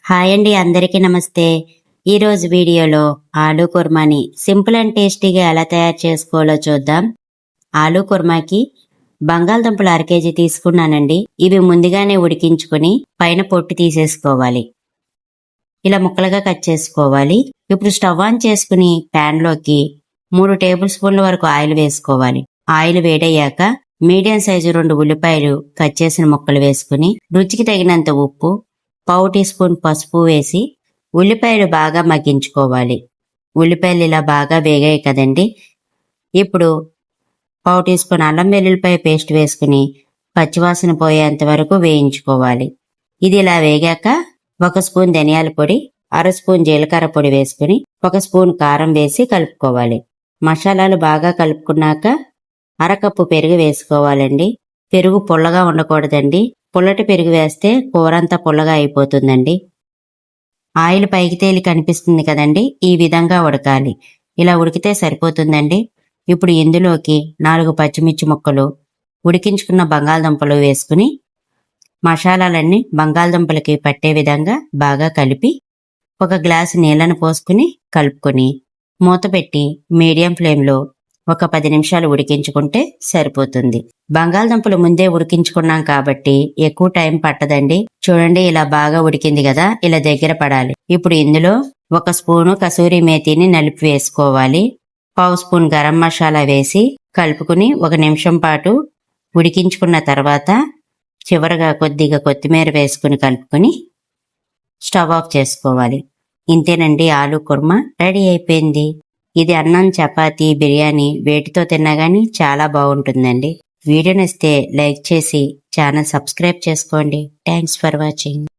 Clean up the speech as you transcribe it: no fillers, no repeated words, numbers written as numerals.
Hi అండి, అందరికీ నమస్తే. ఈరోజు వీడియోలో ఆలూ కుర్మాని సింపుల్ అండ్ టేస్టీగా ఎలా తయారు చేసుకోవాలో చూద్దాం. ఆలూ కుర్మాకి బంగాళదుంపలు 1/2 కేజీ తీసుకున్నానండి. ఇవి ముందుగానే ఉడికించుకొని పైన పొట్టు తీసేసుకోవాలి. ఇలా ముక్కలుగా కట్ చేసుకోవాలి. ఇప్పుడు స్టవ్ ఆన్ చేసుకుని ప్యాన్లోకి 3 టేబుల్ స్పూన్ల వరకు ఆయిల్ వేసుకోవాలి. ఆయిల్ వేడయ్యాక మీడియం సైజు 2 ఉల్లిపాయలు కట్ చేసిన ముక్కలు వేసుకుని రుచికి తగినంత ఉప్పు, 1/2 టీ స్పూన్ పసుపు వేసి ఉల్లిపాయలు బాగా మగ్గించుకోవాలి. ఉల్లిపాయలు ఇలా బాగా వేగాయి కదండి. ఇప్పుడు 1/2 టీ స్పూన్ అల్లం వెల్లుల్లిపాయ పేస్ట్ వేసుకుని పచ్చివాసన పోయేంత వరకు వేయించుకోవాలి. ఇది ఇలా వేగాక 1 స్పూన్ ధనియాల పొడి, 1/2 స్పూన్ జీలకర్ర పొడి వేసుకుని 1 స్పూన్ కారం వేసి కలుపుకోవాలి. మసాలాలు బాగా కలుపుకున్నాక 1/2 కప్పు పెరుగు వేసుకోవాలండి. పెరుగు పుల్లగా ఉండకూడదండి. పుల్లటి పెరుగు వేస్తే కూర అంతా పుల్లగా అయిపోతుందండి. ఆయిల్ పైకి తేలి కనిపిస్తుంది కదండి, ఈ విధంగా ఉడకాలి. ఇలా ఉడికితే సరిపోతుందండి. ఇప్పుడు ఇందులోకి 4 పచ్చిమిర్చి ముక్కలు, ఉడికించుకున్న బంగాళదుంపలు వేసుకుని మసాలాలన్నీ బంగాళదుంపలకి పట్టే విధంగా బాగా కలిపి 1 గ్లాసు నీళ్లను పోసుకుని కలుపుకొని మూత పెట్టి మీడియం ఫ్లేమ్లో ఒక 10 నిమిషాలు ఉడికించుకుంటే సరిపోతుంది. బంగాళదుంపలు ముందే ఉడికించుకున్నాం కాబట్టి ఎక్కువ టైం పట్టదండి. చూడండి, ఇలా బాగా ఉడికింది కదా, ఇలా దగ్గర పడాలి. ఇప్పుడు ఇందులో 1 స్పూను కసూరి మేతిని నలిపి వేసుకోవాలి. 1/2 స్పూన్ గరం మసాలా వేసి కలుపుకుని 1 నిమిషం పాటు ఉడికించుకున్న తర్వాత చివరగా కొద్దిగా కొత్తిమీర వేసుకుని కలుపుకొని స్టవ్ ఆఫ్ చేసుకోవాలి. ఇంతేనండి, ఆలూ కుర్మా రెడీ అయిపోయింది. ఇది అన్నం, చపాతీ, బిర్యానీ వేటితో తిన్నా గానీ చాలా బాగుంటుందండి. వీడియో నచ్చితే లైక్ చేసి ఛానల్ సబ్స్క్రైబ్ చేసుకోండి. Thanks for watching.